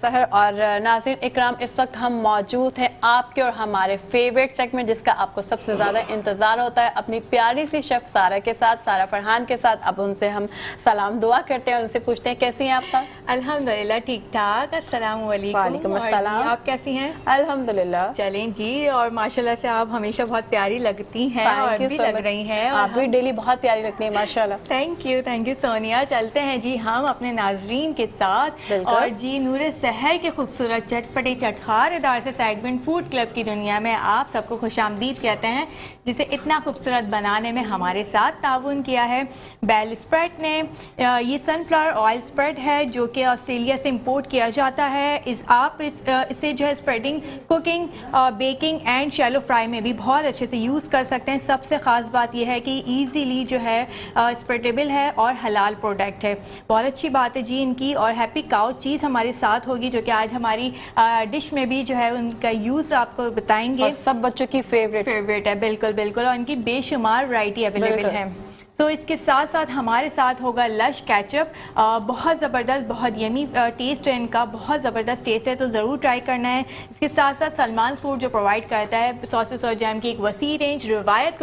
सहर और नाज़रीन इकराम, इस वक्त हम मौजूद हैं आपके और हमारे फेवरेट सेगमेंट जिसका आपको सबसे ज़्यादा इंतज़ार होता है, अपनी प्यारी सी शेफ सारा के साथ, सारा फरहान के साथ। अब उनसे हम सलाम दुआ करते हैं और उनसे पूछते हैं कैसी हैं आप सब? अल्हम्दुलिल्लाह ठीक ठाक। अस्सलाम वालेकुम। अस्सलाम। आप कैसी हैं? अल्हम्दुलिल्लाह। चलें जी, और माशाल्लाह से आप हमेशा बहुत प्यारी लगती हैं और भी लग रही हैं। आप भी डेली बहुत प्यारी लगती हैं माशाल्लाह। Thank you Sonia. चलते हैं जी हम अपने नाजरीन के साथ और जी नूरे सहर के खूबसूरत चटपटे चटखारेदार से सेगमेंट फूड क्लब की दुनिया में आप सबको खुशामदीद कहते हैं, जिसे इतना खूबसूरत बनाने में हमारे साथ ताउन किया है बेल स्प्रेड ने। ये सनफ्लावर ऑयल स्प्रेड है जो कि ऑस्ट्रेलिया से इंपोर्ट किया जाता है। इसे जो है spreading, cooking, baking and shallow fry में भी बहुत अच्छे से यूज़ कर सकते हैं। सबसे ख़ास बात यह है कि ईजीली जो है स्प्रेडेबल है और हलाल प्रोडक्ट है। बहुत अच्छी बात है जी इनकी। और हैप्पी काउ चीज़ हमारे साथ होगी जो कि आज हमारी डिश में भी जो है उनका यूज़ आपको बताएंगे। और सब बच्चों की फेवरेट है, बिल्कुल बिल्कुल। और इनकी बेशुमार वैरायटी अवेलेबल है। तो इसके साथ साथ हमारे साथ होगा लश केचप। बहुत ज़बरदस्त, बहुत यमी टेस्ट है इनका, बहुत ज़बरदस्त टेस्ट है, तो ज़रूर ट्राई करना है। इसके साथ साथ सलमान फूड जो प्रोवाइड करता है सॉसेस और जैम की एक वसी रेंज। रिवायत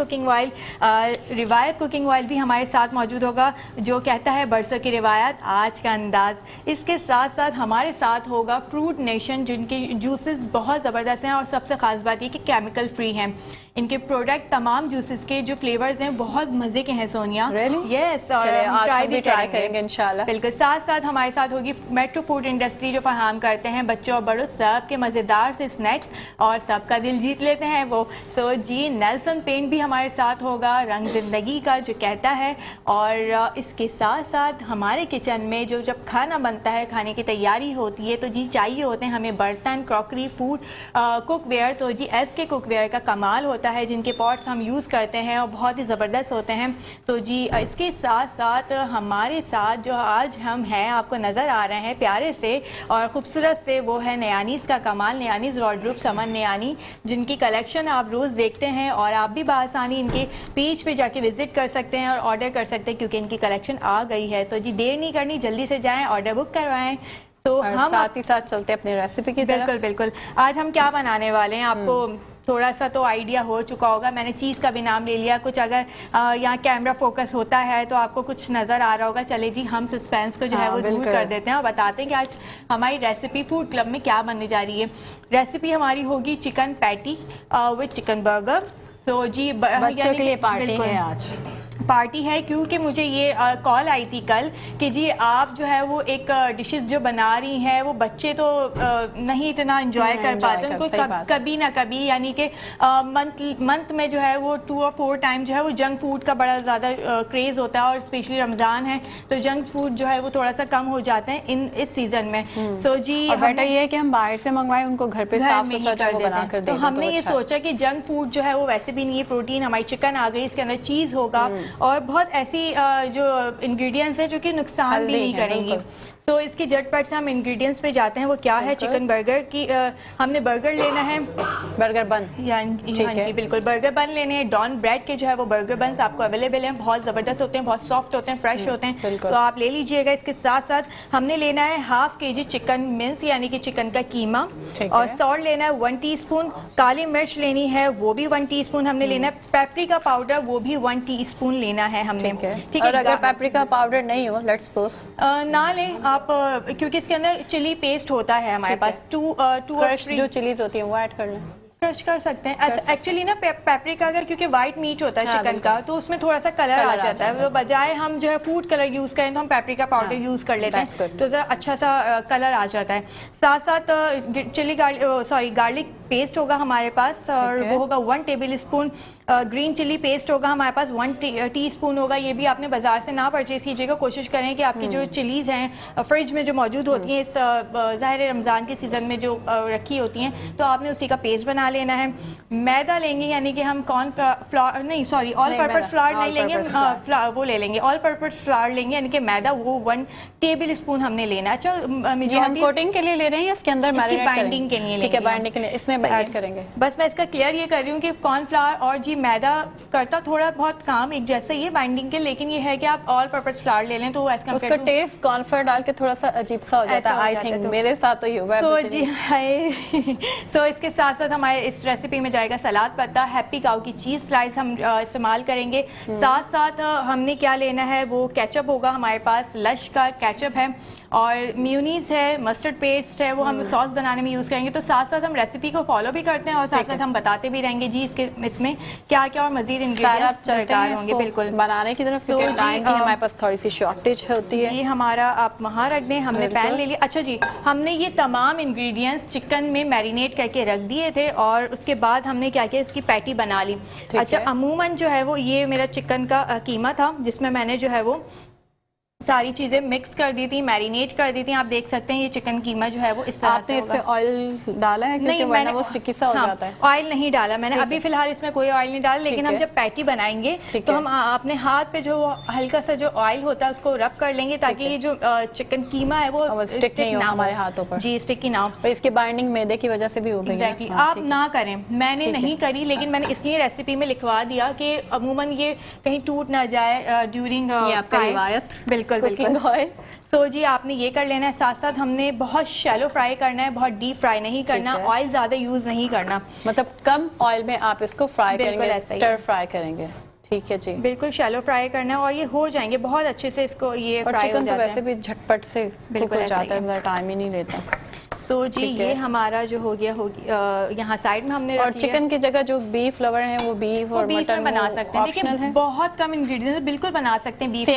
कुकिंग ऑयल भी हमारे साथ मौजूद होगा जो कहता है बरसों की रिवायत आज का अंदाज। इसके साथ साथ हमारे साथ होगा फ्रूट नेशन जिनके जूसेस बहुत ज़बरदस्त हैं और सबसे ख़ास बात ये कि केमिकल फ्री हैं। इनके प्रोडक्ट तमाम जूसेस के जो फ्लेवर्स हैं बहुत मज़े के हैं सोनिया। यस, और आज भी ट्राई करेंगे इंशाल्लाह। बिल्कुल। साथ साथ हमारे साथ होगी मेट्रो फूड इंडस्ट्री जो फराहम करते हैं बच्चों और बड़ों सब के मज़ेदार से स्नैक्स और सबका दिल जीत लेते हैं वो। सो जी नेल्सन पेंट भी हमारे साथ होगा, रंग ज़िंदगी का जो कहता है। और इसके साथ साथ हमारे किचन में जो जब खाना बनता है, खाने की तैयारी होती है, तो जी चाहिए होते हैं हमें बर्तन, क्रॉकरी, फूड, कुकवेयर। तो जी के कुकवेयर का कमाल होता है जिनके पॉट्स हम यूज़ करते हैं और बहुत ही ज़बरदस्त होते हैं। तो जी इसके साथ साथ हमारे साथ जो आज हम हैं आपको नज़र आ रहे हैं प्यारे से और ख़ूबसूरत से, वो है नयानीस का कमाल, नयानीस वार्डरोब समन नयानी, जिनकी कलेक्शन आप रोज़ देखते हैं और आप भी बआसानी इनके पेज पे जाके विज़िट कर सकते हैं और ऑर्डर कर सकते हैं क्योंकि इनकी कलेक्शन आ गई है। तो जी देर नहीं करनी, जल्दी से जाएँ, ऑर्डर बुक करवाएँ। तो हम साथ ही साथ चलते हैं अपनी रेसिपी की तरफ। बिल्कुल बिल्कुल। आज हम क्या बनाने वाले हैं आपको थोड़ा सा तो आइडिया हो चुका होगा। मैंने चीज़ का भी नाम ले लिया। कुछ अगर यहाँ कैमरा फोकस होता है तो आपको कुछ नज़र आ रहा होगा। चले जी हम सस्पेंस को जो है वो दूर कर देते हैं और बताते हैं कि आज हमारी रेसिपी फूड क्लब में क्या बनने जा रही है। रेसिपी हमारी होगी chicken patty with chicken burger. तो जी बच्चों के लिए पार्टी है आज। पार्टी है क्योंकि मुझे ये कॉल आई थी कल कि जी आप जो है वो एक डिशेस जो बना रही हैं वो बच्चे तो नहीं इतना एंजॉय कर पाते, उनको कभी ना कभी यानी कि मंथ में जो है वो 2 और 4 टाइम जो है वो जंक फूड का बड़ा ज़्यादा क्रेज़ होता है और स्पेशली रमज़ान है तो जंक फूड जो है वो थोड़ा सा कम हो जाते हैं इस सीज़न में। सो जी बेटर ये है कि हम बाहर से मंगवाएं, उनको घर पे साफ सुथरा बना कर दें। तो हमने ये सोचा कि जंक फूड जो है वो वैसे भी नहीं है, प्रोटीन हमारी चिकन आ गई, इसके अंदर चीज़ होगा और बहुत ऐसी जो इंग्रेडिएंट्स हैं जो कि नुकसान भी नहीं करेंगी। तो इसकी झटपट से हम इंग्रेडिएंट्स पे जाते हैं। वो क्या है? चिकन बर्गर की हमने बर्गर लेना है, बर्गर बन, हाँ जी बिल्कुल बर्गर बन लेने हैं। डॉन ब्रेड के जो है वो बर्गर बन्स आपको अवेलेबल हैं, बहुत ज़बरदस्त होते हैं, बहुत सॉफ्ट होते हैं, फ्रेश होते हैं, तो आप ले लीजिएगा। इसके साथ साथ हमने लेना है ½ kg चिकन मिंस यानी कि चिकन का कीमा और सॉल्ट लेना है 1 टीस्पून, काली मिर्च लेनी है वो भी 1 टीस्पून हमने लेना है, पेपरिका पाउडर वो भी 1 टीस्पून लेना है हमने। ठीक है, अगर पेपरिका पाउडर नहीं हो लेट्स सपोज ना लें आप क्योंकि इसके अंदर चिली पेस्ट होता है हमारे पास। 2 और 3 जो चिलीज होती हैं वो ऐड कर लें, क्रश कर सकते हैं। एक्चुअली ना पेपरिका अगर क्योंकि वाइट मीट होता है चिकन का तो उसमें थोड़ा सा कलर आ जाता है, तो बजाय हम जो है फूड कलर यूज़ करें तो हम पेपरिका पाउडर यूज़ कर लेते हैं तो ज़रा अच्छा सा कलर आ जाता है। साथ साथ गार्लिक पेस्ट होगा हमारे पास और वो होगा 1 tablespoon. Green chilli paste होगा हमारे पास 1 टीस्पून होगा। ये भी आपने बाजार से ना परचेज कीजिएगा, कोशिश करें कि आपकी जो चिलीज़ हैं फ्रिज में जो मौजूद होती हैं इस ज़ाहिर रमज़ान के सीज़न में जो रखी होती हैं तो आपने उसी का पेस्ट बना लेना है। मैदा लेंगे यानी कि हम ऑल पर्पस फ्लावर नहीं लेंगे, हम वो ले लेंगे ऑल पर्पस फ्लावर लेंगे यानी कि मैदा वो 1 टेबल स्पून हमने लेना है। अच्छा, हम कोटिंग के लिए ले रहे हैं या इसके अंदर बाइंडिंग के लिए? ठीक है, बाइंडिंग के लिए इसमें सही ऐड है। करेंगे? बस मैं इसका क्लियर ये कर रही हूँ कि कॉर्नफ्लावर और जी मैदा करता थोड़ा बहुत काम एक जैसा ही है बाइंडिंग के, लेकिन ये है कि आप ऑल पर्पस फ्लावर ले लें तो एज उसका कम्पेयर टू टेस्ट कॉर्नफ्लावर डाल के थोड़ा सा अजीब सा हो जाता ऐसा है, हो आई जाता है थिंक तो। मेरे साथ तो ही हुआ है। सो बच्चे जी नहीं। हाय सो इसके साथ साथ हमारे इस रेसिपी में जाएगा सलाद पत्ता, हैप्पी काऊ की चीज़ स्लाइस हम इस्तेमाल करेंगे। साथ साथ हमने क्या लेना है वो केचप होगा हमारे पास, लश का केचप है और म्यूनीस है, मस्टर्ड पेस्ट है, वो हम सॉस बनाने में यूज़ करेंगे। तो साथ साथ हम रेसिपी को फॉलो भी करते हैं और साथ साथ हम बताते भी रहेंगे जी इसमें क्या क्या और मजीद इंग्रेडिएंट्स दरकार होंगे। बिल्कुल बनाने की तरफ, क्योंकि टाइम की हमारे पास थोड़ी सी शॉर्टेज होती है। ये हमारा आप वहाँ रख दें, हमने पैन ले लिया। अच्छा जी, हमने ये तमाम इंग्रेडिएंट्स चिकन में मैरिनेट करके रख दिए थे और उसके बाद हमने क्या किया, इसकी पैटी बना ली। अच्छा, अमूमन जो है वो ये मेरा चिकन का कीमा था जिसमें मैंने जो है वो सारी चीज़ें मिक्स कर दी थी, मैरिनेट कर दी थी। आप देख सकते हैं ये चिकन कीमा जो है वो इस तरह आपने से इस पे ऑयल डाला है? क्योंकि वरना वो स्टिकी सा हो जाता है। ऑयल नहीं डाला मैंने अभी फिलहाल इसमें कोई ऑयल नहीं डाला, लेकिन हम जब पैटी बनाएंगे तो हम अपने हाथ पे जो हल्का सा जो ऑयल होता है उसको रब कर लेंगे ताकि ये जो चिकन कीमा है वो स्टिक नहीं हो हमारे हाथों पर। जी, स्टिकी ना हो। और इसकी बाइंडिंग मैदे की वजह से भी हो गई है। एग्जैक्टली, आप ना करें, मैंने नहीं करी, लेकिन मैंने इसलिए रेसिपी में लिखवा दिया कि अमूमन ये कहीं टूट ना जाए ड्यूरिंग रिवायत। बिल्कुल बिल्कुल। सो जी आपने ये कर लेना है। साथ साथ हमने बहुत शैलो फ्राई करना है, बहुत डीप फ्राई नहीं करना, ऑयल ज़्यादा यूज़ नहीं करना, मतलब कम ऑयल में आप इसको फ्राई करेंगे, स्टर फ्राई करेंगे। ठीक है जी, बिल्कुल शैलो फ्राई करना है और ये हो जाएंगे बहुत अच्छे से इसको ये और फ्राई हो चिकन तो जाता वैसे भी झटपट से बिल्कुल हो जाता है, ज़्यादा टाइम ही नहीं लेता। सो जी ये हमारा जो हो गया यहाँ साइड में हमने और चिकन की जगह जो बीफ लवर है वो बीफ और मटन बना सकते हैं, देखिए बहुत कम इंग्रेडिएंट्स बिल्कुल बना सकते हैं बीफ में,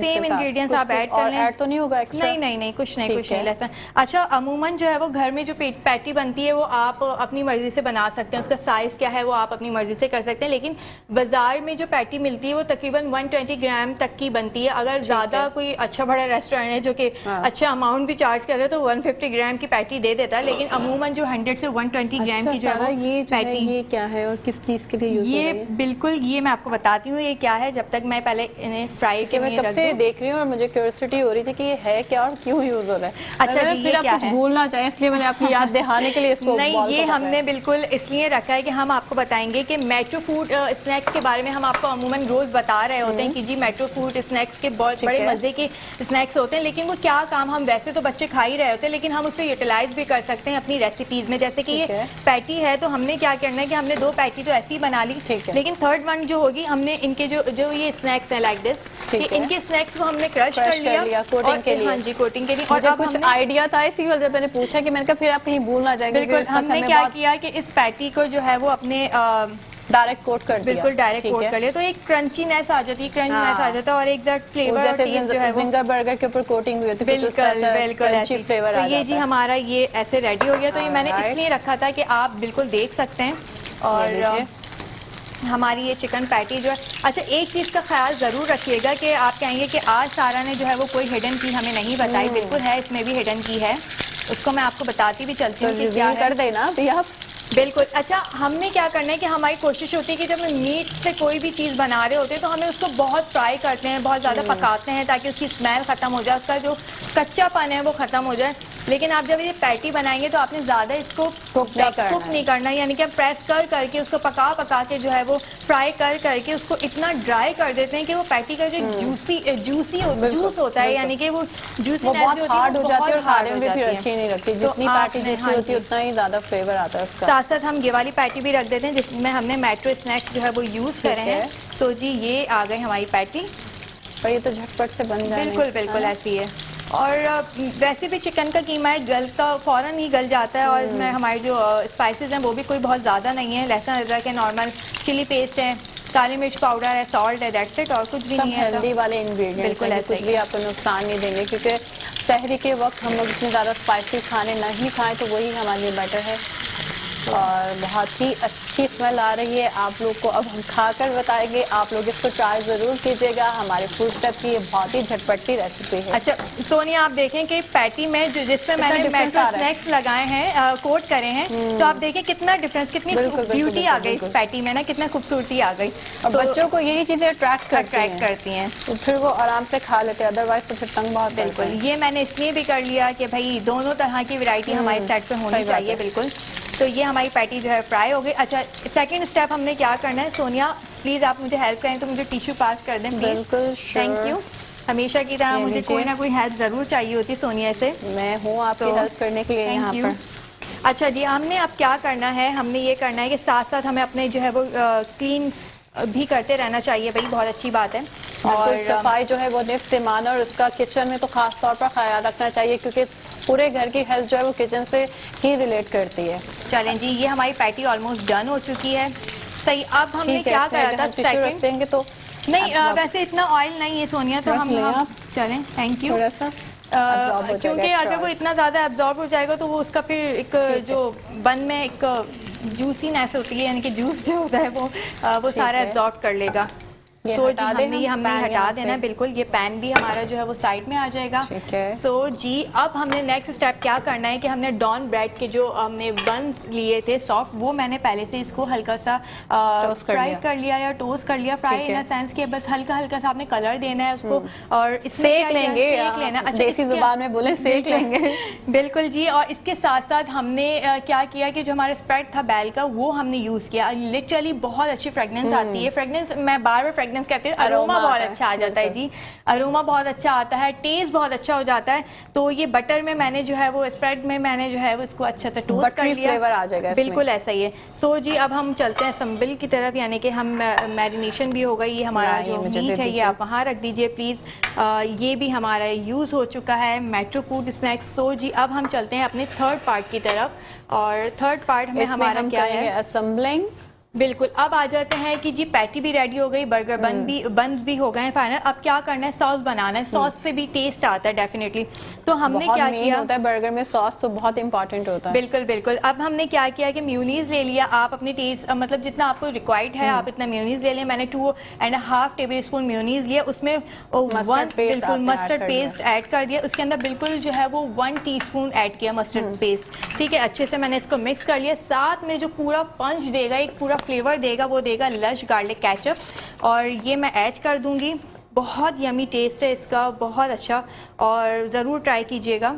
सेम इंग्रेडिएंट्स आप ऐड कर लें। ऐड तो नहीं होगा एक्स्ट्रा? नहीं कुछ नहीं लहसुन। अच्छा, अमूमन जो है वो घर में जो पैटी बनती है वो आप अपनी मर्जी से बना सकते हैं, उसका साइज क्या है वो आप अपनी मर्जी से कर सकते हैं, लेकिन बाजार में जो पैटी मिलती है वो तकरीबन 120 ग्राम तक की बनती है। अगर ज्यादा कोई अच्छा बड़ा रेस्टोरेंट है जो कि अच्छा अमाउंट भी चार्ज कर रहे हो तो 150 ग्राम की पैटी दे देता है, लेकिन अमूमन जो 100 से 120 ग्राम की जो है ये पैटी, ये क्या है और किस चीज़ के लिए यूज ये बिल्कुल ये मैं आपको बताती हूँ ये क्या है, जब तक मैं पहले इन्हें फ्राई के मैं कब से देख रही हूँ और मुझे क्यूरियोसिटी हो रही थी कि ये है क्या और क्यों यूज हो रहा है। अच्छा जी, फिर आप कुछ भूलना चाहें इसलिए मैंने आपकी याद दिलाने के लिए इसको नहीं, ये हमने बिल्कुल इसलिए रखा है कि हम आपको बताएंगे कि मेट्रो फूड स्नैक्स के बारे में हम आपको अमूमन रोज बता रहे होते हैं कि जी मेट्रो फूड स्नैक्स के बहुत बड़े मजे के स्नैक्स होते हैं, लेकिन वो क्या काम हम वैसे तो बच्चे खा ही रहे होते हैं, लेकिन हम उसको यूटिलाइज भी कर सकते हैं अपनी रेसिपीज में। जैसे कि ये पैटी है तो हमने क्या करना है कि हमने 2 पैटी तो ऐसी ही बना ली, लेकिन थर्ड वन जो होगी हमने इनके जो ये स्नैक्स हैं लाइक दिस, इनके स्नैक्स को हमने क्रश कर लिया कोटिंग के लिए। हाँ जी, कोटिंग के लिए। और कुछ आइडिया था इसी वजह मैंने पूछा कि मैंने कहा फिर आप कहीं भूल ना जाएंगे। बिल्कुल, हमने क्या किया कि इस पैटी को जो है वो अपने डायरेक्ट कोट कर दिया, बिल्कुल डायरेक्ट कोट कर लिया तो एक क्रंचीनेस आ जाती है, क्रंचीनेस आ जाता है और एक दैट फ्लेवर और टेस्ट जो है वो जिंगर बर्गर के ऊपर कोटिंग हुई होती है, बिल्कुल ऐसी फ्लेवर आ जाता है। तो ये जी हमारा ये ऐसे रेडी हो गया, तो ये मैंने इसलिए रखा था कि आप बिल्कुल देख सकते हैं। और हमारी ये चिकन पैटी जो है, अच्छा एक चीज़ का ख्याल ज़रूर रखिएगा कि आप कहेंगे कि आज सारा ने जो है वो कोई हिडन की हमें नहीं बताई, बिल्कुल है, इसमें भी हिडन की है, उसको मैं आपको बताती भी चलती हूँ कि क्या कर देना अभी आप। बिल्कुल। अच्छा, हमने क्या करना है कि हमारी कोशिश होती है कि जब हम मीट से कोई भी चीज़ बना रहे होते हैं तो हमें उसको बहुत फ्राई करते हैं, बहुत ज़्यादा पकाते हैं ताकि उसकी स्मेल ख़त्म हो जाए, उसका जो कच्चापन है वो ख़त्म हो जाए। लेकिन आप जब ये पैटी बनाएंगे तो आपने ज़्यादा इसको कुक नहीं करना, यानी कि आप प्रेस कर करके उसको पका के जो है वो फ्राई कर करके उसको इतना ड्राई कर देते हैं कि वो पैटी का जो जूस होता है, यानी कि वो जूसी बहुत हार्ड हो जाती है और खाने में भी फिर अच्छी नहीं लगती, जितनी पैटी जितनी होती है उतना ही ज़्यादा फ्लेवर आता है उसका। साथ साथ हम ये वाली पैटी भी रख देते हैं जिसमें हमने मेट्रो स्नैक्स जो है वो यूज़ करे हैं। तो जी ये आ गई हमारी पैटी, और ये तो झटपट से बन जाए। बिल्कुल ऐसी है। और वैसे भी चिकन का कीमा है, गलता फ़ौरन ही गल जाता है और इसमें हमारे जो स्पाइसेस हैं वो भी कोई बहुत ज़्यादा नहीं है, लहसुन अदरक है, नॉर्मल चिली पेस्ट है, काली मिर्च पाउडर है, सॉल्ट है, दैट्स इट, और कुछ भी नहीं है। हेल्दी वाले इंग्रेडिएंट्स बिल्कुल ऐसे कुछ भी आपको नुकसान नहीं देंगे, क्योंकि सहरी के वक्त हम लोग इतने ज़्यादा स्पाइसी खाने नहीं खाएं तो वही हमारे लिए बेटर है। और बहुत ही अच्छी स्मेल आ रही है, आप लोग को अब हम खाकर बताएंगे, आप लोग इसको ट्राई ज़रूर कीजिएगा। हमारे फूड स्टेप की ये बहुत ही झटपटी रेसिपी है। अच्छा सोनिया, आप देखें कि पैटी में जिसमें मैंने मेट्रो स्नैक्स लगाए हैं, कोट करे हैं, तो आप देखें कितना डिफरेंस, कितनी ब्यूटी आ गई इस पैटी में ना, कितना खूबसूरती आ गई। और बच्चों को यही चीज़ें अट्रैक्ट करती हैं तो फिर वो आराम से खा लेते हैं, अदरवाइज तो फिर तंग बहुत। बिल्कुल, ये मैंने इसलिए भी कर लिया कि भाई दोनों तरह की वैरायटी हमारे सेट पे होनी चाहिए। बिल्कुल। तो ये हमारी पैटी जो है फ्राई हो गई। अच्छा, सेकंड स्टेप हमने क्या करना है, सोनिया प्लीज़ आप मुझे हेल्प करें तो मुझे टिश्यू पास कर दें प्लीज़। बिल्कुल, थैंक यू। हमेशा की तरह ये मुझे लीजिए। कोई ना कोई हेल्प ज़रूर चाहिए होती है सोनिया से। मैं हूँ आपकी तो हेल्प करने के लिए thank यहाँ you। पर। अच्छा जी, हमने अब क्या करना है, हमने ये करना है कि साथ साथ हमें अपने जो है वो क्लीन भी करते रहना चाहिए भाई, बहुत अच्छी बात है। और सफाई जो है वो निफ्स ईमान, और उसका किचन में तो खास तौर पर ख्याल रखना चाहिए क्योंकि पूरे घर की हेल्थ जो है वो किचन से ही रिलेट करती है। चलें जी, ये हमारी पैटी ऑलमोस्ट डन हो चुकी है। सही, अब हमने ठीक है, क्या इसमें करा अगर था हम टिश्यू रख सेकंड, देंगे तो नहीं अब वैसे इतना ऑयल नहीं है सोनिया, तो रख हम लें आप। चलें, थैंक यू। थोड़ा सा absorb हो जाएगा क्योंकि extra अगर वो oil। इतना ज़्यादा एब्जॉर्ब हो जाएगा तो वो उसका फिर एक है। जो बन में एक जूसीनेस होती है, यानी कि जूस जो होता है वो ठीक सारा है। एब्जॉर्ब कर लेगा। ये सो जी, हटा दें हमने ये हम, हमने पैन हटा यहाँ देना है से। बिल्कुल। ये पैन भी हमारा जो है वो साइड में आ जाएगा। ठीक है। सो जी, अब हमने नेक्स्ट स्टेप क्या करना है कि हमने डॉन ब्रेड के जो हमने बंस लिए थे सॉफ्ट, वो मैंने पहले से इसको हल्का सा फ्राई कर लिया या टोस्ट कर लिया। फ्राई इन सेंस कि बस हल्का हल्का सा आपने कलर देना है उसको, और इसमें सेक क्या लेंगे, सेक लेना। अच्छा, देसी जुबान में बोले सेक लेंगे। बिल्कुल जी। और इसके साथ साथ हमने क्या किया कि जो हमारा स्प्रेड था बैल का वो हमने यूज़ किया। लिटरली बहुत अच्छी फ्रेगनेंस आती है। फ्रेगनेंस, मैं बार बार फ्रेगनेंस कहती हूँ, अरोमा बहुत अच्छा आ जाता है जी, अरोमा बहुत अच्छा आता है, टेस्ट बहुत अच्छा हो जाता है। तो ये बटर में मैंने जो है वो स्प्रेड में मैंने जो है वो इसको अच्छे से टोस्ट कर लिया, फ्लेवर आ जाएगा इसमें। बिल्कुल ऐसा ही है। सो जी, अब हम चलते हैं संबिल की तरफ, यानी कि हम मैरिनेशन भी हो गई। ये हमारा जो मीट है ये आप वहाँ रख दीजिए प्लीज़। ये भी हमारा यूज़ हो चुका है मेट्रो फूड स्नैक्स। सो जी, अब हम चलते हैं अपने थर्ड पार्ट की तरफ, और थर्ड पार्ट में हमारा क्या है, असेंबलिंग। बिल्कुल। अब आ जाते हैं कि जी पैटी भी रेडी हो गई, बर्गर बंद भी हो गए हैं फाइनल। अब क्या करना है, सॉस बनाना है। सॉस से भी टेस्ट आता है डेफिनेटली। तो हमने क्या किया, होता है बर्गर में सॉस तो बहुत इंपॉर्टेंट होता है। बिल्कुल बिल्कुल। अब हमने क्या किया कि म्यूनीज ले लिया। आप अपने टेस्ट मतलब जितना आपको रिक्वायर्ड है आप इतना म्यूनीज ले लिया। मैंने 2.5 टेबल स्पून म्यूनीज लिया, उसमें बिल्कुल मस्टर्ड पेस्ट ऐड कर दिया। उसके अंदर बिल्कुल जो है वो 1 टीस्पून ऐड किया मस्टर्ड पेस्ट। ठीक है, अच्छे से मैंने इसको मिक्स कर लिया। साथ में जो पूरा पंच देगा, एक पूरा फ्लेवर देगा, वो देगा लश गार्लिक केचप, और ये मैं ऐड कर दूंगी। बहुत यमी टेस्ट है इसका, बहुत अच्छा, और ज़रूर ट्राई कीजिएगा।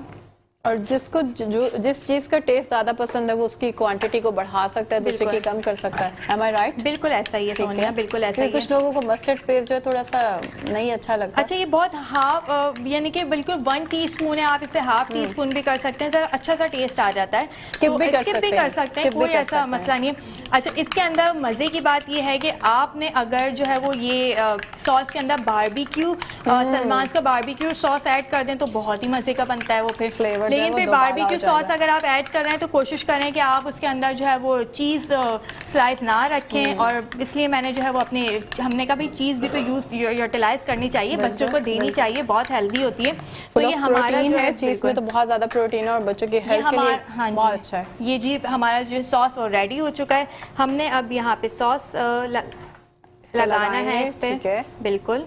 और जिसको जिस चीज़ का टेस्ट ज़्यादा पसंद है वो उसकी क्वांटिटी को बढ़ा सकता है, दूसरे की कम कर सकता है। Am I right? बिल्कुल ऐसा ही है सोनिया, बिल्कुल ऐसा ही है। कुछ लोगों को मस्टर्ड पेस्ट जो है थोड़ा सा नहीं अच्छा लगता। अच्छा, ये बहुत हाफ यानी कि बिल्कुल 1 टीस्पून है, आप इसे हाफ टीस्पून भी कर सकते हैं, ज़रा अच्छा सा टेस्ट आ जाता है। स्किप भी कर सकते हैं, कोई ऐसा मसला नहीं है। अच्छा, इसके अंदर मज़े की बात ये है कि आपने अगर जो है वो ये सॉस के अंदर बारबेक्यू सलमान का बारबेक्यू सॉस ऐड कर दें तो बहुत ही मज़े का बनता है वो फिर फ्लेवर। लेकिन फिर बारबेक्यू सॉस अगर आप ऐड कर रहे हैं तो कोशिश करें कि आप उसके अंदर जो है वो चीज़ स्लाइस ना रखें, और इसलिए मैंने जो है वो अपने हमने कहा भाई चीज़ भी तो यूटिलाइज करनी चाहिए, बच्चों को देनी चाहिए, बहुत हेल्दी होती है। तो ये हमारा जो है चीज़ में तो बहुत ज़्यादा प्रोटीन है और बच्चों की हेल्थ के लिए बहुत अच्छा है। ये जी हमारा जो सॉस वो रेडी हो चुका है। हमने अब यहाँ पे सॉस लगाना है इस पे, बिल्कुल।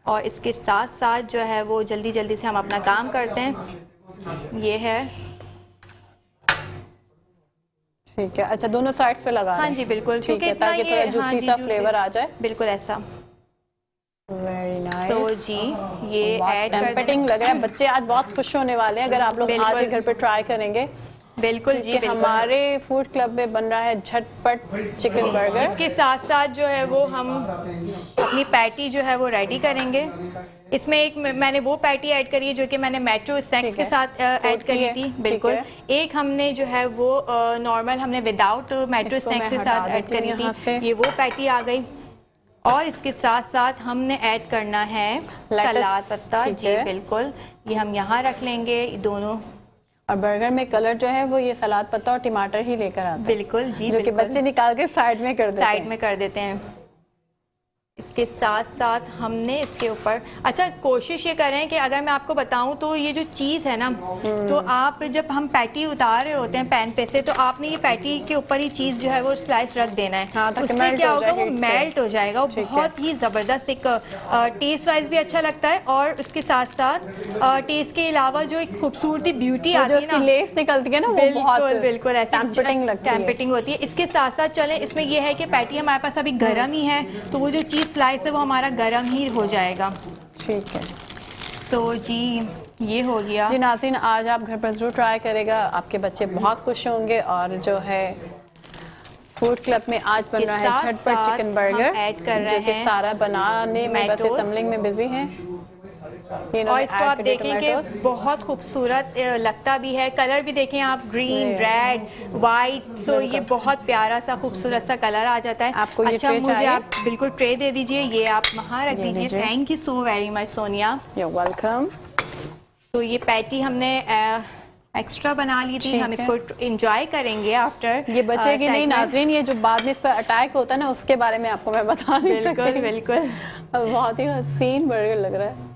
और इसके साथ साथ जो है वो जल्दी जल्दी से हम अपना काम करते हैं। ये है, ठीक है। अच्छा, दोनों साइड्स पे लगा, हाँ जी बिल्कुल, ठीक है, ताकि थोड़ा जूसी सा फ्लेवर आ जाए। बिल्कुल ऐसा। Very nice. सो जी, ये ऐड कर टेम्पटिंग लग रहा है। बच्चे आज बहुत खुश होने वाले हैं अगर आप लोग आज ही घर पे ट्राई करेंगे। बिल्कुल जी, हमारे फूड क्लब में बन रहा है झटपट चिकन बर्गर। इसके साथ साथ जो है वो हम अपनी पैटी जो है वो रेडी करेंगे। इसमें एक मैंने वो पैटी ऐड करी है जो कि मैंने मेट्रो स्नैक्स के साथ ऐड करी थी, बिल्कुल। एक हमने जो है वो नॉर्मल हमने विदाउट मेट्रो स्नैक्स के साथ ऐड करी थी, ये वो पैटी आ गई। और इसके साथ साथ हमने ऐड करना है सलाद पत्ता, जी बिल्कुल, ये हम यहाँ रख लेंगे दोनों। और बर्गर में कलर जो है वो ये सलाद पत्ता और टमाटर ही लेकर आता है, बिल्कुल जी, जो कि बच्चे निकाल के साइड में कर देते हैं। इसके साथ साथ हमने इसके ऊपर, अच्छा कोशिश ये करें कि अगर मैं आपको बताऊं तो ये जो चीज़ है ना, तो आप जब हम पैटी उतार रहे होते हैं पैन पे से, तो आपने ये पैटी के ऊपर ही चीज़ जो है वो स्लाइस रख देना है। हाँ, उससे क्या होगा, वो मेल्ट हो जाएगा, वो बहुत ही ज़बरदस्त एक टेस्ट वाइज भी अच्छा लगता है, और उसके साथ साथ टेस्ट के अलावा जो एक खूबसूरती ब्यूटी आती है ना, लेस निकलती है ना, वो बहुत बिल्कुल ऐसे टेम्पटिंग होती है। इसके साथ साथ चलें, इसमें यह है कि पैटी हमारे पास अभी गर्म ही है, तो वो जो चीज़ स्लाइस है वो हमारा गरम ही हो जाएगा। ठीक है। सो जी ये हो गया। जी नाज़रीन, आज आप घर पर ज़रूर ट्राई करेगा, आपके बच्चे बहुत खुश होंगे। और जो है फूड क्लब में आज बन रहा है झटपट चिकन बर्गर, ऐड कर रहे जो कि हैं सारा बनाने में बस टोमेटोज। असेंबलिंग में बिजी हैं। और इसको आप देखेंगे बहुत खूबसूरत लगता भी है, कलर भी देखें आप, ग्रीन, रेड, वाइट, सो ये बहुत प्यारा सा खूबसूरत सा कलर आ जाता है। आपको ये अच्छा, ट्रे मुझे चाहिए? आप बिल्कुल ट्रे दे दीजिए, ये आप वहाँ रख ये दीजिए। लीजिए। Thank you so very much Sonia. You welcome. तो ये पैटी हमने एक्स्ट्रा बना ली थी, ठीक हम है। इसको इंजॉय करेंगे आफ्टर। ये बच्चे की नहीं नाज़रीन, ये जो बाद में इस पर अटैक होता है ना, उसके बारे में आपको मैं बता नहीं सकती। बिल्कुल बिल्कुल। बहुत ही हसीन बर्गर लग रहा है।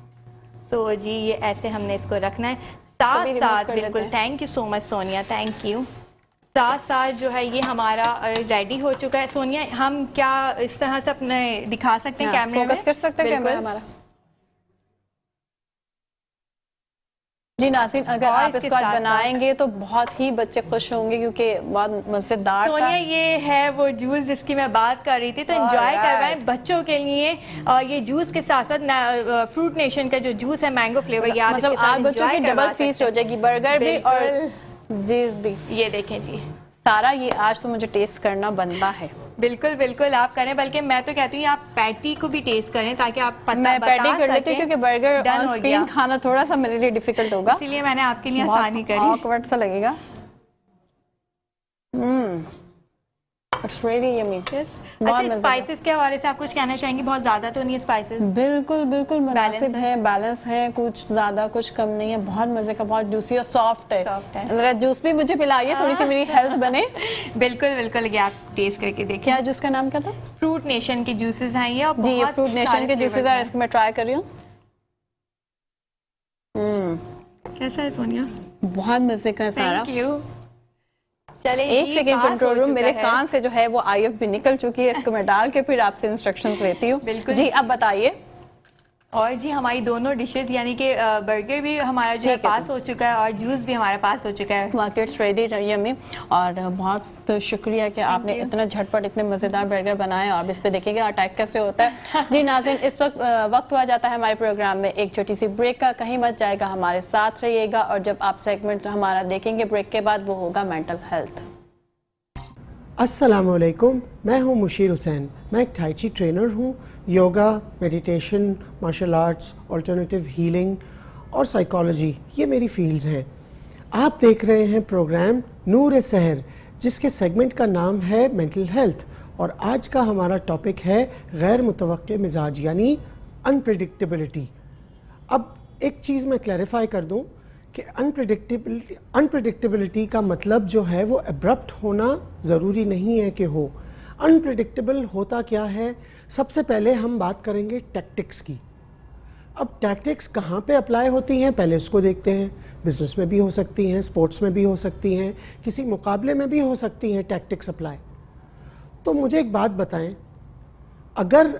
सो जी ये ऐसे हमने इसको रखना है सभी साथ रिमूव साथ। कर लेते बिल्कुल, हैं। Thank you so much Sonia, thank you. साथ साथ जो है ये हमारा रेडी हो चुका है। सोनिया, हम क्या इस तरह से अपने दिखा सकते हैं कैमरे में? फोकस कर सकते हैं कैमरा बिल्कुल। हमारा। जी नाज़रीन, अगर और आप इसके इसको आज साथ-साथ- बनाएंगे तो बहुत ही बच्चे खुश होंगे, क्योंकि बहुत मज़ेदार सा। सोनिया, ये है वो जूस जिसकी मैं बात कर रही थी, तो एंजॉय Alright. करवाएं बच्चों के लिए। और ये जूस के साथ साथ फ्रूट नेशन का जो जूस है मैंगो फ्लेवर, ये आप मतलब इसके साथ आज बच्चों की enjoy डबल करवा फीस्ट सकते हो हैं। जाएगी, बर्गर भी और जी भी। ये देखें जी, सारा ये आज तो मुझे टेस्ट करना बनता है। बिल्कुल बिल्कुल आप करें, बल्कि मैं तो कहती हूँ आप पैटी को भी टेस्ट करें, ताकि आप पता मैं बता पैटी कर लेती हूँ, सकें। क्योंकि बर्गर Done ऑन हो स्क्रीन गया। खाना थोड़ा सा मेरे लिए डिफिकल्ट होगा, इसीलिए मैंने आपके लिए आसानी बहुत करी। awkward सा लगेगा। It's really yummy. अच्छा, स्पाइसेस के हवाले से आप कुछ कहना चाहेंगी? बहुत ज्यादा तो नहीं स्पाइसेस? बिल्कुल बिल्कुल मुनासिब है। है, बैलेंस है, कुछ ज्यादा कुछ कम नहीं है। बहुत मजे का, बहुत जूसी और सॉफ्ट है। Soft है। जरा जूस भी मुझे पिलाइए, थोड़ी सी मेरी हेल्थ बने। बिल्कुल बिल्कुल, ये आप टेस्ट करके देखिए। क्या जूस का नाम क्या था? फ्रूट नेशन के जूसेस हैं ये, और जी, ये बहुत फ्रूट नेशन सारे के जूसेस flavors हैं, हैं। इसको मैं ट्राई कर रही हूँ। कैसा है सोनिया? बहुत मजे का है सारा। Thank you. चले एक जी, सेकंड पास कंट्रोल हो रूम, चुका मेरे है। कान से जो है वो आईएफ भी निकल चुकी है, इसको मैं डाल के फिर आपसे इंस्ट्रक्शंस लेती हूँ। बिल्कुल। जी, अब बताइए। और जी हमारी दोनों डिशेस, यानी कि बर्गर भी हमारा जो है ठीक है पास हो चुका है, और जूस भी हमारे पास हो चुका है। मार्केट्स रेडी रही हमें, और बहुत शुक्रिया कि आपने you. इतना झटपट इतने मज़ेदार बर्गर बनाए। और इस पे देखिएगा अटैक कैसे होता है। जी नाज़रीन, इस वक्त वक्त हुआ जाता है हमारे प्रोग्राम में एक छोटी सी ब्रेक का। कहीं मत जाएगा, हमारे साथ रहिएगा। और जब आप सेगमेंट हमारा देखेंगे ब्रेक के बाद, वो होगा मेंटल हेल्थ। अस्सलामुअलैकुम, मैं हूं मुशीर हुसैन। मैं एक टाई ची ट्रेनर हूं। Yoga, meditation, martial arts, alternative healing और साइकोलॉजी, ये मेरी फील्ड्स हैं। आप देख रहे हैं प्रोग्राम नूर सहर, जिसके सेगमेंट का नाम है मेंटल हेल्थ। और आज का हमारा टॉपिक है गैर मुतवक्के मिजाज, यानी अनप्रेडिक्टेबिलिटी। अब एक चीज़ मैं क्लैरिफाई कर दूं कि अनप्रेडिक्टेबिलिटी का मतलब जो है वो एब्रप्ट होना ज़रूरी नहीं है कि हो। अनप्रेडिक्टेबल होता क्या है? सबसे पहले हम बात करेंगे टैक्टिक्स की। अब टैक्टिक्स कहाँ पे अप्लाई होती हैं, पहले उसको देखते हैं। बिजनेस में भी हो सकती हैं, स्पोर्ट्स में भी हो सकती हैं, किसी मुकाबले में भी हो सकती हैं टैक्टिक्स अप्लाई। तो मुझे एक बात बताएं, अगर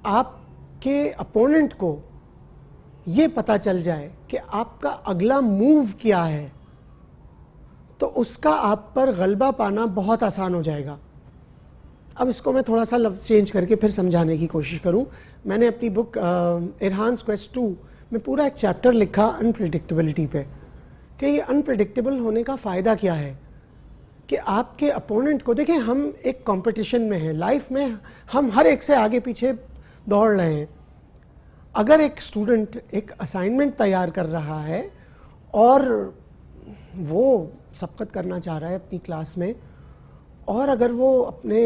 आपके अपोनेंट को ये पता चल जाए कि आपका अगला मूव क्या है, तो उसका आप पर गलबा पाना बहुत आसान हो जाएगा। अब इसको मैं थोड़ा सा लफ्ज़ चेंज करके फिर समझाने की कोशिश करूं। मैंने अपनी बुक इरहान्स क्वेस्ट 2 में पूरा एक चैप्टर लिखा अनप्रेडिक्टेबिलिटी पे, कि ये अनप्रेडिक्टेबल होने का फ़ायदा क्या है। कि आपके अपोनेंट को देखें, हम एक कंपटीशन में हैं, लाइफ में हम हर एक से आगे पीछे दौड़ रहे हैं। अगर एक स्टूडेंट एक असाइनमेंट तैयार कर रहा है और वो सबकत करना चाह रहा है अपनी क्लास में, और अगर वो अपने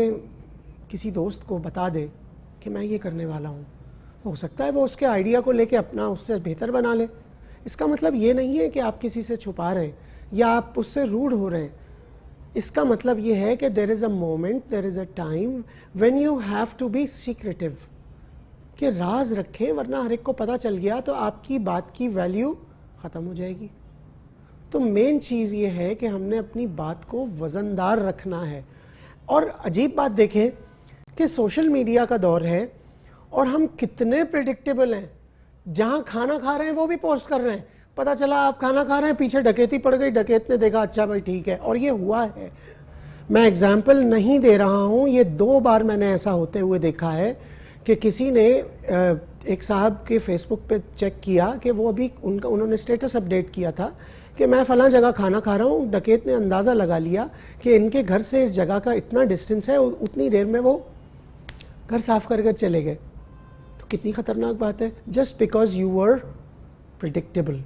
किसी दोस्त को बता दे कि मैं ये करने वाला हूँ, हो सकता है वो उसके आइडिया को लेके अपना उससे बेहतर बना ले। इसका मतलब ये नहीं है कि आप किसी से छुपा रहे हैं या आप उससे रूड हो रहे हैं। इसका मतलब ये है कि there is a moment, there is a time when you have to be secretive, कि राज रखें, वरना हर एक को पता चल गया तो आपकी बात की वैल्यू ख़त्म हो जाएगी। तो मेन चीज़ ये है कि हमने अपनी बात को वज़नदार रखना है। और अजीब बात देखें कि सोशल मीडिया का दौर है और हम कितने प्रेडिक्टेबल हैं। जहाँ खाना खा रहे हैं वो भी पोस्ट कर रहे हैं, पता चला आप खाना खा रहे हैं, पीछे डकैती पड़ गई, डकैत ने देखा, अच्छा भाई ठीक है। और ये हुआ है, मैं एग्जाम्पल नहीं दे रहा हूँ, ये 2 बार मैंने ऐसा होते हुए देखा है कि किसी ने एक साहब के फेसबुक पे चेक किया कि वो अभी उन्होंने स्टेटस अपडेट किया था कि मैं फ़लाँ जगह खाना खा रहा हूँ, डकैत ने अंदाज़ा लगा लिया कि इनके घर से इस जगह का इतना डिस्टेंस है, उतनी देर में वो घर साफ़ कर कर चले गए। तो कितनी ख़तरनाक बात है, just because you were predictable.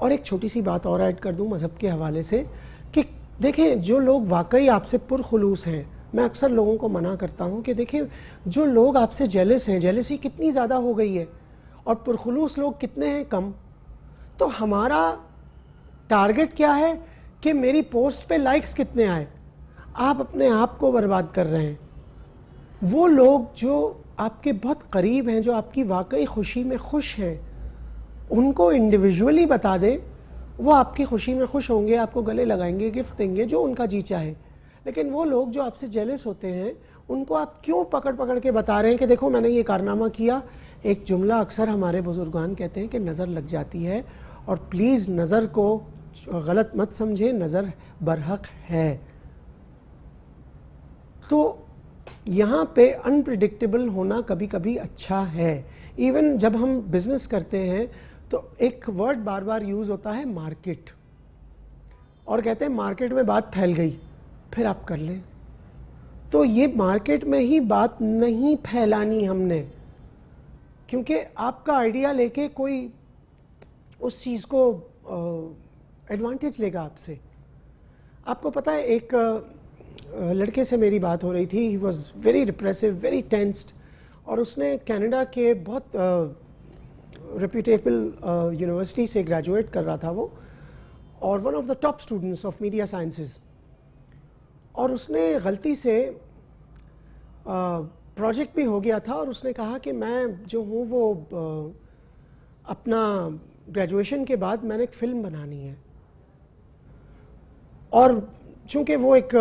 और एक छोटी सी बात और ऐड कर दूँ मज़हब के हवाले से कि देखें, जो लोग वाकई आपसे पुरखुलूस हैं, मैं अक्सर लोगों को मना करता हूँ कि देखें, जो लोग आपसे जेलस हैं, जेलसी कितनी ज़्यादा हो गई है और पुरखुलूस लोग कितने हैं कम। तो हमारा टारगेट क्या है कि मेरी पोस्ट पे लाइक्स कितने आए। आप अपने आप को बर्बाद कर रहे हैं। वो लोग जो आपके बहुत करीब हैं, जो आपकी वाकई खुशी में खुश हैं, उनको इंडिविजुअली बता दें, वो आपकी खुशी में खुश होंगे, आपको गले लगाएंगे, गिफ्ट देंगे, जो उनका जी चाहे। लेकिन वो लोग जो आपसे जेलस होते हैं, उनको आप क्यों पकड़ पकड़ के बता रहे हैं कि देखो मैंने ये कारनामा किया। एक जुमला अक्सर हमारे बुजुर्गान कहते हैं कि नज़र लग जाती है, और प्लीज़ नज़र को गलत मत समझे, नज़र बरहक है। तो यहाँ पे अनप्रिडिक्टेबल होना कभी कभी अच्छा है। इवन जब हम बिजनेस करते हैं तो एक वर्ड बार बार यूज़ होता है, मार्केट, और कहते हैं मार्केट में बात फैल गई, फिर आप कर लें। तो ये मार्केट में ही बात नहीं फैलानी हमने, क्योंकि आपका आइडिया लेके कोई उस चीज़ को एडवांटेज लेगा आपसे। आपको पता है, एक लड़के से मेरी बात हो रही थी, he was very depressive, very tensed, और उसने कनाडा के बहुत रेप्यूटेबल यूनिवर्सिटी से ग्रेजुएट कर रहा था वो, और one of the top students of media sciences. और उसने गलती से प्रोजेक्ट भी हो गया था, और उसने कहा कि मैं जो हूँ वो अपना ग्रेजुएशन के बाद मैंने एक फ़िल्म बनानी है। और चूँकि वो एक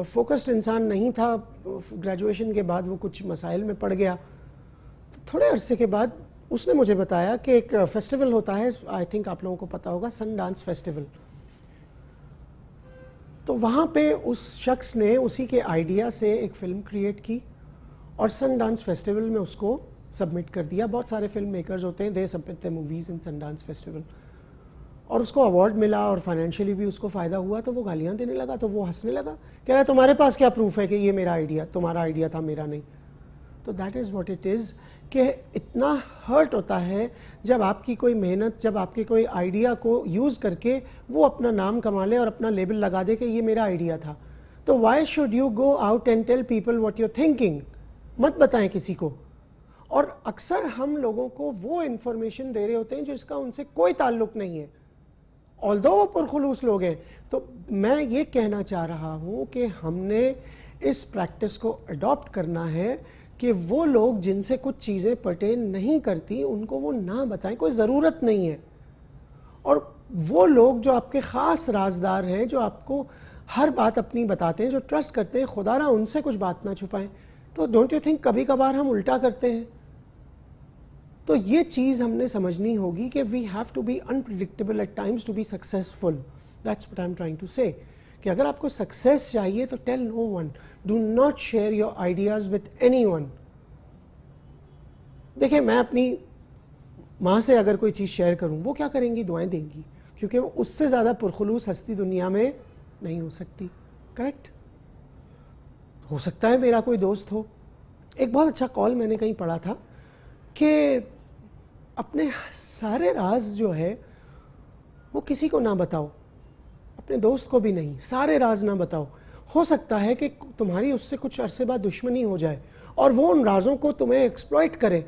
फोकस्ड इंसान नहीं था, ग्रेजुएशन के बाद वो कुछ मसाइल में पड़ गया। तो थोड़े अरसे के बाद उसने मुझे बताया कि एक फेस्टिवल होता है, आई थिंक आप लोगों को पता होगा, सन डांस फेस्टिवल। तो वहाँ पे उस शख्स ने उसी के आइडिया से एक फ़िल्म क्रिएट की और सन डांस फेस्टिवल में उसको सबमिट कर दिया। बहुत सारे फिल्म मेकर्स होते हैं, they submit the movies in Sundance festival, और उसको अवार्ड मिला और फाइनेंशियली भी उसको फ़ायदा हुआ। तो वो गालियाँ देने लगा, तो वो हंसने लगा, कह रहा है तुम्हारे पास क्या प्रूफ है कि ये मेरा आइडिया, तुम्हारा आइडिया था, मेरा नहीं। तो that is what it is, कि इतना हर्ट होता है जब आपकी कोई मेहनत, जब आपके कोई आइडिया को यूज़ करके वो अपना नाम कमा ले और अपना लेबल लगा दे कि ये मेरा आइडिया था। तो why should you go out and tell people what you thinking, मत बताएं किसी को। और अक्सर हम लोगों को वो इन्फॉर्मेशन दे रहे होते हैं जिसका उनसे कोई ताल्लुक नहीं है, ऑल्दो वो पुरखुलूस लोग हैं। तो मैं ये कहना चाह रहा हूँ कि हमने इस प्रैक्टिस को अडॉप्ट करना है कि वो लोग जिनसे कुछ चीज़ें पर्टेन नहीं करती उनको वो ना बताएं, कोई ज़रूरत नहीं है। और वो लोग जो आपके ख़ास राजदार हैं, जो आपको हर बात अपनी बताते हैं, जो ट्रस्ट करते हैं, खुदा ना उनसे कुछ बात ना छुपाएं। तो डोंट यू थिंक कभी कभार हम उल्टा करते हैं? तो ये चीज़ हमने समझनी होगी कि we have to be unpredictable at times to be successful. That's what I am trying to say, कि अगर आपको सक्सेस चाहिए तो tell no one, do not share your ideas with anyone. देखिए, मैं अपनी माँ से अगर कोई चीज़ शेयर करूँ, वो क्या करेंगी? दुआएं देंगी, क्योंकि वो उससे ज़्यादा पुरखुलूस हस्ती दुनिया में नहीं हो सकती। करेक्ट? हो सकता है मेरा कोई दोस्त हो। एक बहुत अच्छा कॉल मैंने कहीं पढ़ा था कि अपने सारे राज जो है वो किसी को ना बताओ, अपने दोस्त को भी नहीं, सारे राज ना बताओ। हो सकता है कि तुम्हारी उससे कुछ अरसे बाद दुश्मनी हो जाए और वो उन राजों को तुम्हें एक्सप्लॉइट करे।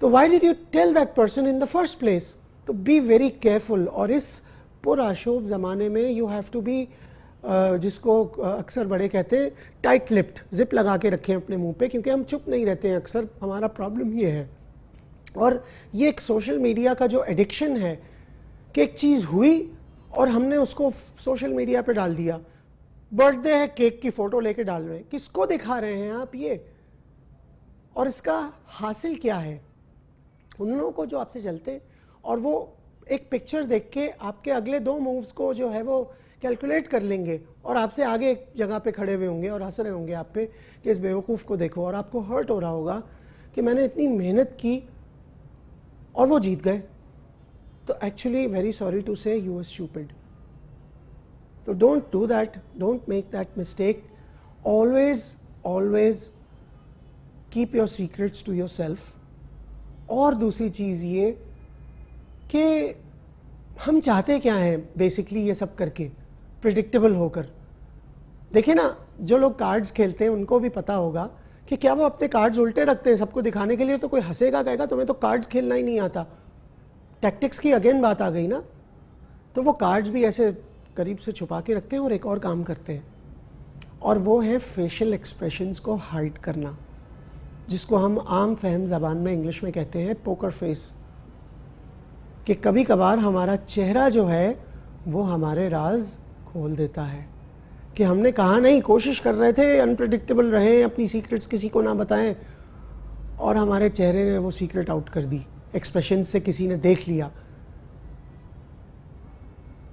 तो why did you tell that person in the first place? तो बी वेरी केयरफुल। और इस पुराशोभ ज़माने में यू हैव टू बी, जिसको अक्सर बड़े कहते हैं टाइट लिप्ड, जिप लगा के रखें अपने मुंह पे, क्योंकि हम चुप नहीं रहते हैं अक्सर। हमारा प्रॉब्लम ये है। और ये एक सोशल मीडिया का जो एडिक्शन है कि एक चीज़ हुई और हमने उसको सोशल मीडिया पे डाल दिया। बर्थडे है, केक की फ़ोटो लेके डाल रहे हैं, किसको दिखा रहे हैं आप ये? और इसका हासिल क्या है? उन लोगों को जो आपसे चलते हैं और वो एक पिक्चर देख के आपके अगले 2 मूव्स को जो है वो कैलकुलेट कर लेंगे और आपसे आगे एक जगह पे खड़े हुए होंगे और हंस रहे होंगे आप पे कि इस बेवकूफ़ को देखो। और आपको हर्ट हो रहा होगा कि मैंने इतनी मेहनत की और वो जीत गए, तो actually very sorry to say you were stupid. तो don't do that, don't make that mistake. Always keep your secrets to yourself. और दूसरी चीज़ ये कि हम चाहते क्या हैं बेसिकली ये सब करके, प्रिडिक्टेबल होकर. देखिए ना, जो लोग कार्ड्स खेलते हैं उनको भी पता होगा कि क्या वो अपने कार्ड्स उल्टे रखते हैं सबको दिखाने के लिए, तो कोई हंसेगा, कहेगा तुम्हें तो कार्ड्स खेलना ही नहीं आता. टैक्टिक्स की अगेन बात आ गई ना. तो वो कार्ड्स भी ऐसे करीब से छुपा के रखते हैं और एक और काम करते हैं, और वो है फेशियल एक्सप्रेशंस को हाइड करना, जिसको हम आम फहम ज़बान में इंग्लिश में कहते हैं पोकर फेस. कि कभी कभार हमारा चेहरा जो है वो हमारे राज खोल देता है कि हमने कहा नहीं, कोशिश कर रहे थे अनप्रेडिक्टेबल रहें, अपनी सीक्रेट्स किसी को ना बताएं, और हमारे चेहरे ने वो सीक्रेट आउट कर दी, एक्सप्रेशन से किसी ने देख लिया.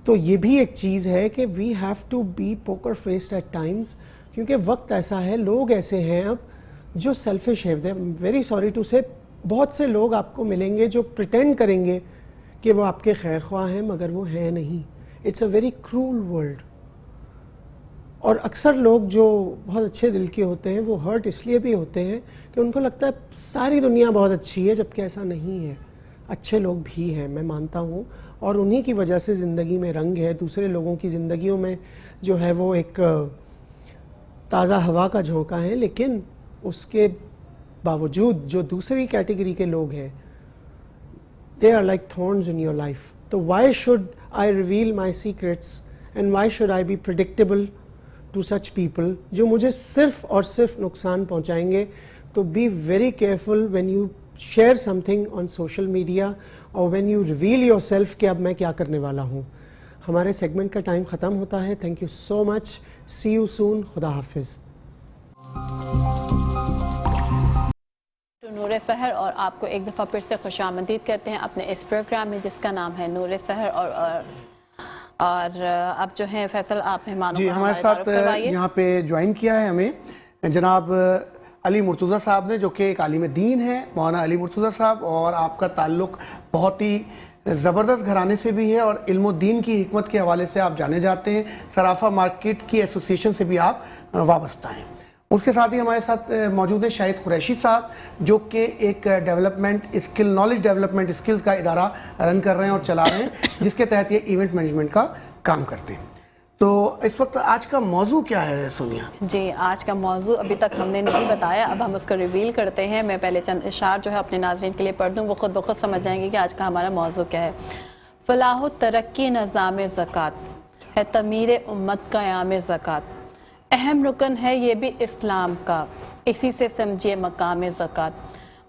तो ये भी एक चीज़ है कि we have to be poker faced at times, क्योंकि वक्त ऐसा है, लोग ऐसे हैं अब जो सेल्फिश है. वेरी सॉरी टू से बहुत से लोग आपको मिलेंगे जो प्रिटेंड करेंगे कि वो आपके खैर ख्वाह हैं, मगर वो हैं नहीं. It's a very cruel world. और अक्सर लोग जो बहुत अच्छे दिल के होते हैं वो हर्ट इसलिए भी होते हैं कि उनको लगता है सारी दुनिया बहुत अच्छी है, जबकि ऐसा नहीं है. अच्छे लोग भी हैं, मैं मानता हूँ, और उन्हीं की वजह से ज़िंदगी में रंग है. दूसरे लोगों की ज़िंदगियों में जो है वो एक ताज़ा हवा का झोंका है, लेकिन उसके बावजूद जो दूसरी कैटेगरी के लोग हैं, they are like thorns in your life. So why should I reveal my secrets and why should I be predictable to such people जो मुझे सिर्फ और सिर्फ नुकसान पहुंचाएंगे. तो be very careful when you share something on social media or when you reveal yourself कि अब मैं क्या करने वाला हूँ. हमारे सेगमेंट का टाइम ख़त्म होता है. Thank you so much. See you soon. खुदा हाफिज़. नूर सहर, और आपको एक दफ़ा फिर से खुशामदीद कहते हैं अपने इस प्रोग्राम में जिसका नाम है नूर सहर. और अब जो है फैसल, आप मेहमानों जी को हमारे साथ यहाँ पे ज्वाइन किया है हमें जनाब अली मुर्तज़ा साहब ने, जो कि एक आलिम दीन है, मौलाना अली मुर्तज़ा साहब. और आपका ताल्लुक़ बहुत ही ज़बरदस्त घराने से भी है और इल्म दीन की हिकमत के हवाले से आप जाने जाते हैं. सराफा मार्केट की एसोसिएशन से भी आप वाबस्ता हैं. उसके साथ ही हमारे साथ मौजूद है शाहिद कुरैशी साहब, जो कि एक development skill, knowledge development skills का इदारा रन कर रहे हैं और चला रहे हैं, जिसके तहत ये इवेंट मैनेजमेंट का काम करते हैं. तो इस वक्त आज का मौजू क्या है सोनिया? जी, आज का मौजू अभी तक हमने नहीं बताया, अब हम उसको रिवील करते हैं. मैं पहले चंद इशार जो है अपने नाज़रीन के लिए पढ़ दूँ, वो खुद ब खुद समझ जाएंगे कि आज का हमारा मौजू क्या है. फलाह तरक्की निज़ाम ज़कात है, तमीर उम्मत क़याम ज़कात, अहम रुकन है ये भी इस्लाम का, इसी से समझिए मकाम ज़कात.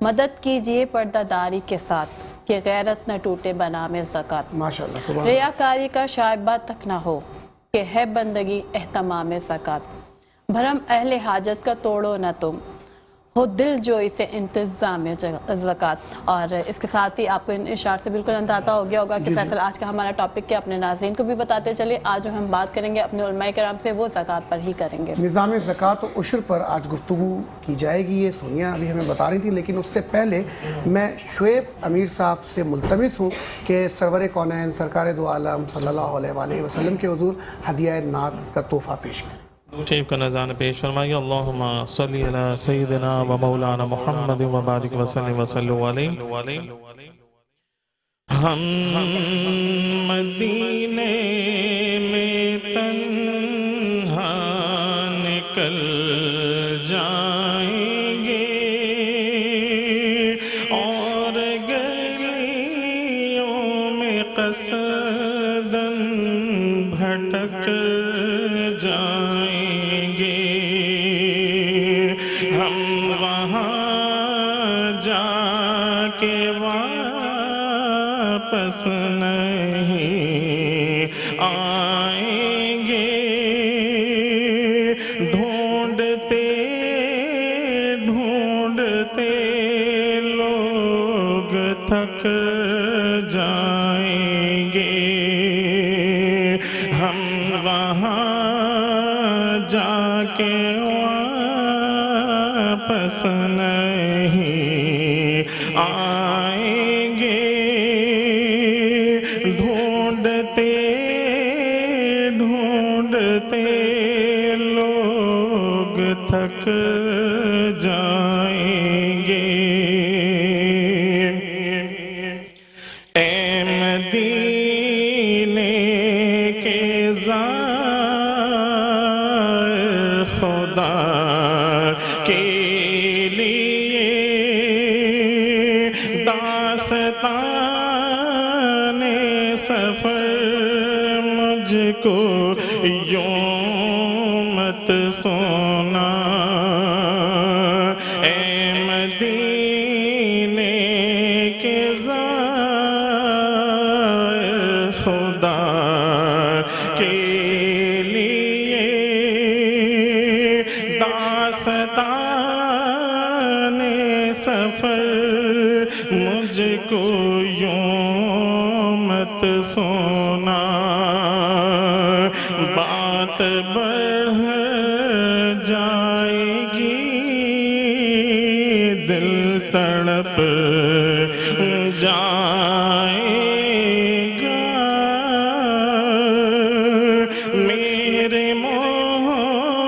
मदद कीजिए पर्दादारी के साथ कि गैरत न टूटे बनाम ज़कात. माशाअल्लाह, सुभान. रियाकारी का शायबा तक ना हो कि है बंदगी एहतमाम ज़कात. भरम अहले हाजत का तोड़ो न तुम, हो दिल जो इसे इंतज़ाम ज़कात. और इसके साथ ही आपको इन इशार से बिल्कुल अंदाज़ा हो गया होगा कि फैसल आज का हमारा टॉपिक क्या, अपने नाज़रीन को भी बताते चले. आज जो हम बात करेंगे अपने उलमाए किराम से, वो ज़कात पर ही करेंगे. निज़ाम ज़कात और उशर पर आज गुफ्तगू की जाएगी. ये सोनिया अभी हमें बता रही थी, लेकिन उससे पहले मैं शुएब अमीर साहब से मुल्तमिस हूँ कि सरवर कौनैन सरकार दो आलम सल्लल्लाहु अलैहि वसल्लम के हुज़ूर हदिया नात का तोहफ़ा पेश करें. शरीफ का नज़ारा पेश फरमाइए. अल्लाहुम्मा सल्ली अला सय्यिदिना व मौलाना मुहम्मद व बारिक वसल्लम अलैहि. हम मदीने में तन्हा निकल जाएंगे और गलियों में कसदन भटक जाएंगे. हम वहाँ जाके वापस नहीं आएंगे. ढूंढते ढूंढते लोग थक जाएंगे. हम वहाँ जाके वापस नहीं आएंगे ढूंढते ढूंढते लोग थक जाएंगे। ऐ मदीने के ज़ाहिर खुदा के लिए दास्ताने सफर मुझको यूं मत सोना। ऐ मदीने के ज़ाहिर खुदा के लिए दास्ताने सफर मुझको यूं मत सोना। बात बढ़ जाएगी दिल तड़प जाएगा। मेरे मोहतात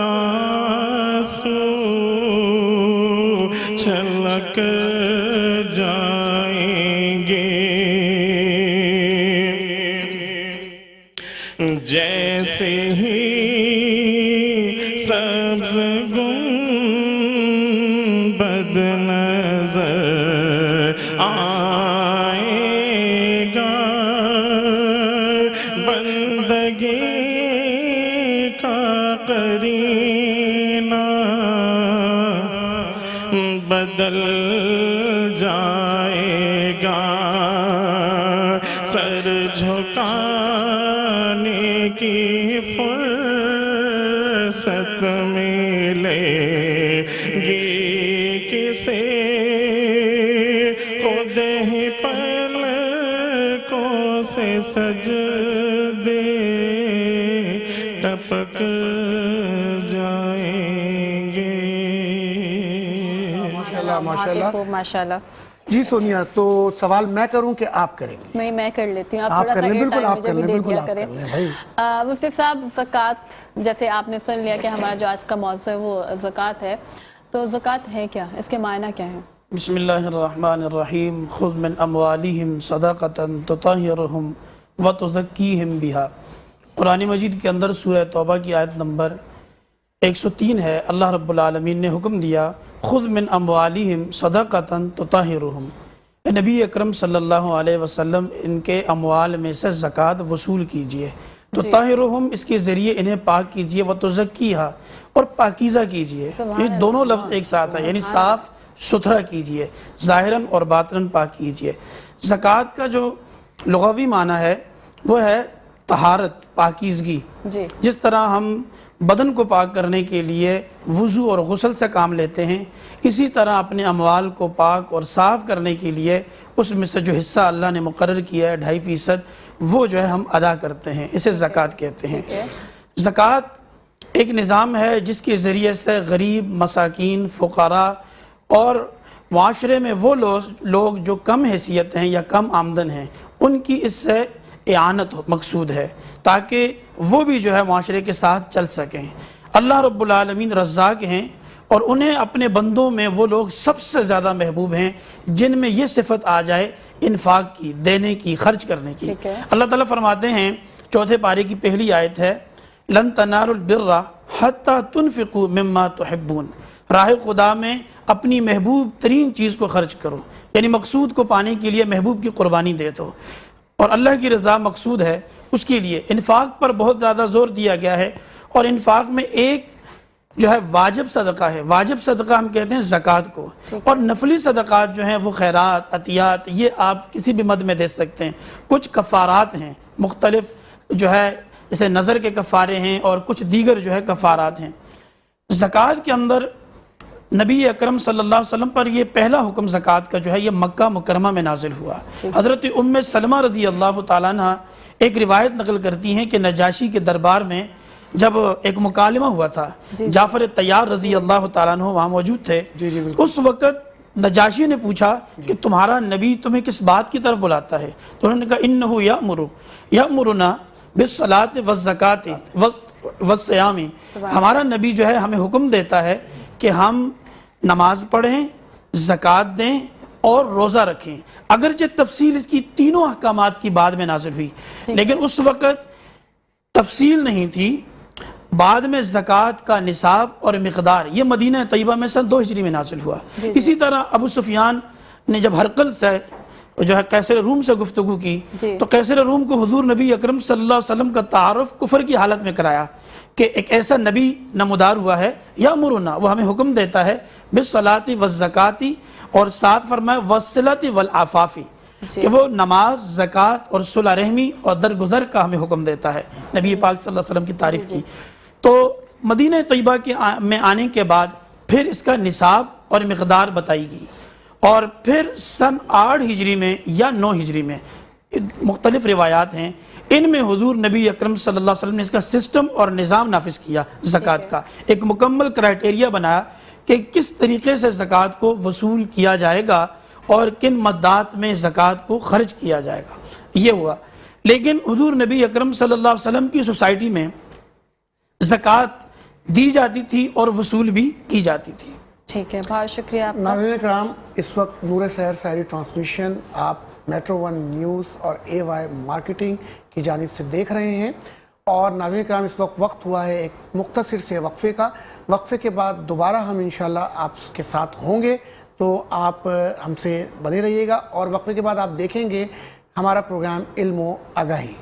आंसू छलक जाएंगे। जैसे ही सब्ज़ गुंबद नज़र आएगा, बंदगी का करीना बदल जाएगा। सर झुकाने की फुर्सत मिलेगी किसे, खुद ही पलकों से सजदे टपक जाएंगे। माशाल्लाह माशाल्लाह। खूब माशाल्लाह। जी सोनिया, तो सवाल मैं करूं कि आप करेंगे? नहीं, मैं कर लेती हूँ। आप आप थोड़ा कर सा लें, बिल्कुल टाइम आप मुझे कर भी लें, दे बिल्कुल दिया आप करें। कर लें भाई। मुफ्ती साहब, ज़कात, जैसे आपने सुन लिया कि हमारा जो आज का मौज़ू है वो ज़कात है, तो ज़कात है क्या, इसके मायना क्या है? बिस्मिल्लाहिर्रहमानिर्रहीम। खुज़ मिन अम्वालिहिम सदक़तन तुतहिरुहुम व तुज़क्कीहिम बिहा। कुरान मजीद के अंदर सूरह तौबा की आयत नंबर 103 है। अल्लाह रब्बुल आलमीन ने हुक्म दिया, खुद मिन अम्वालिहिम सदक़तन तुतहिरुहुम। नबी अकरम सल्लल्लाहु अलैहि वसल्लम इनके अम्वाल में से ज़कात वसूल कीजिए। तो ताहिरुहुम, इसके ज़रिए इन्हें पाक कीजिए, व तुज़क्कीहा, और पाकीज़ा कीजिए। ये दोनों लफ्ज़ एक साथ है, यानी साफ़ सुथरा कीजिए, ज़ाहिरन और बातिनन पाक कीजिए। ज़कात का जो लुग़वी माना है वो है तहारत, पाकीज़गी। जिस तरह हम बदन को पाक करने के लिए वुज़ू और गुस्ल से काम लेते हैं, इसी तरह अपने अमवाल को पाक और साफ़ करने के लिए उसमें से जो हिस्सा अल्लाह ने मुकर्रर किया है 2.5%, वो जो है हम अदा करते हैं, इसे ज़कात कहते हैं। ज़कात एक निज़ाम है जिसके ज़रिए से गरीब, मसाकीन, फ़ुक़रा और माशरे में वो लोग जो कम हैसियत हैं या कम आमदन हैं, उनकी इससे इआनत मकसूद है, ताकि वो भी जो है माशरे के साथ चल सकें। अल्लाह रब्बुल आलमीन रज़्ज़ाक़ हैं और उन्हें अपने बंदों में वो लोग सबसे ज़्यादा महबूब हैं जिनमें ये सिफत आ जाए इन्फाक की, देने की, खर्च करने की। अल्लाह ताला फरमाते हैं, 4 पारे की पहली आयत है, लन तनालुल बिर्रा हत्ता तुनफिकू मिम्मा तुहिब्बून। राह खुदा में अपनी महबूब तरीन चीज़ को खर्च करो, यानी मकसूद को पाने के लिए महबूब की कुर्बानी दे दो, और अल्लाह की रज़ा मकसूद है, उसके लिए इन्फाक पर बहुत ज़्यादा ज़ोर दिया गया है। और इन्फाक में एक जो है वाजिब सदका है, वाजिब सदका हम कहते हैं ज़कात को, और नफली सदक़ात जो हैं वो खैरात, अतियात, ये आप किसी भी मद में दे सकते हैं। कुछ कफ़ारात हैं मुख्तलिफ, जो है जैसे नज़र के कफ़ारे हैं और कुछ दीगर जो है कफ़ारात हैं। ज़कात के अंदर नबी अकरम सल्लल्लाहु अलैहि वसल्लम पर ये पहला हुक्म ज़कात का जो है ये मक्का मुकरमा में नाजिल हुआ। हज़रत उम्मे सलमा रज़ी अल्लाह तआला अन्हा एक रिवायत नकल करती हैं कि नजाशी के दरबार में जब एक मुकालमा हुआ था, जाफ़र तैयार रज़ी अल्लाह तआला अन्हु वहाँ मौजूद थे। उस वक़्त नजाशी ने पूछा कि तुम्हारा नबी तुम्हें किस बात की तरफ बुलाता है? तो उन्होंने कहा इन्नहु यामुरुना बिस्सलाति वज़्ज़काति वस्सियामी, हमारा नबी जो है हमें हुक्म देता है कि हम नमाज पढ़ें, ज़कात दें और रोज़ा रखें। अगरचे तफसील इसकी तीनों अहकामात की बाद में नाज़िल हुई, लेकिन उस वक़्त तफसील नहीं थी। बाद में ज़कात का निसाब और मिक़दार ये मदीना तैयबा में सन 2 हिजरी में नाज़िल हुआ। इसी तरह अबू सुफियान ने जब हरकल से जो है कैसर रूम से गुफ्तगू की, तो कैसर रूम को हुजूर नबी अकरम सल्लल्लाहु अलैहि वसल्लम का तारुफ कुफर की हालत में कराया कि एक ऐसा नबी नमदार हुआ है यामुरुना, वो हमें हुक्म देता है बिस्सलाति वज़्ज़काति, और साथ फरमाया वस्सिलति वल आफाफी, कि वो नमाज, ज़कात और सुलह रहमी और दरगुदर का हमें हुक्म देता है। नबी पाक सल्लल्लाहु अलैहि वसल्लम की तारीफ की। तो मदीना तैयबा के में आने के बाद फिर इसका निसाब और मिक़दार बताई गई, और फिर सन 8 हिजरी में या 9 हिजरी में, मुख्तलिफ रिवायात हैं, इनमें हुजूर नबी अकरम सल्लल्लाहु अलैहि वसल्लम ने इसका सिस्टम और निज़ाम नाफिज किया। ज़कात का एक मुकम्मल क्राइटेरिया बनाया कि किस तरीके से ज़कात को वसूल किया जाएगा और किन मद्दात में ज़कात को खर्च किया जाएगा, ये हुआ। लेकिन हुजूर नबी अकरम सल्लल्लाहु अलैहि वसल्लम की सोसाइटी में ज़कात दी जाती थी और वसूल भी की जाती थी। ठीक है, बहुत शुक्रिया आपका। नाज़रीन कराम, इस वक्त नूर सहर सारी ट्रांसमिशन आप मेट्रो 1 न्यूज़ और AY मार्केटिंग की जानिब से देख रहे हैं। और नाज़रीन कराम, इस वक्त हुआ है एक मुख्तसर से वक्फे का। वक्फे के बाद दोबारा हम इंशाल्लाह आपके साथ होंगे, तो आप हमसे बने रहिएगा। और वक्फे के बाद आप देखेंगे हमारा प्रोग्राम इल्म व आगाही।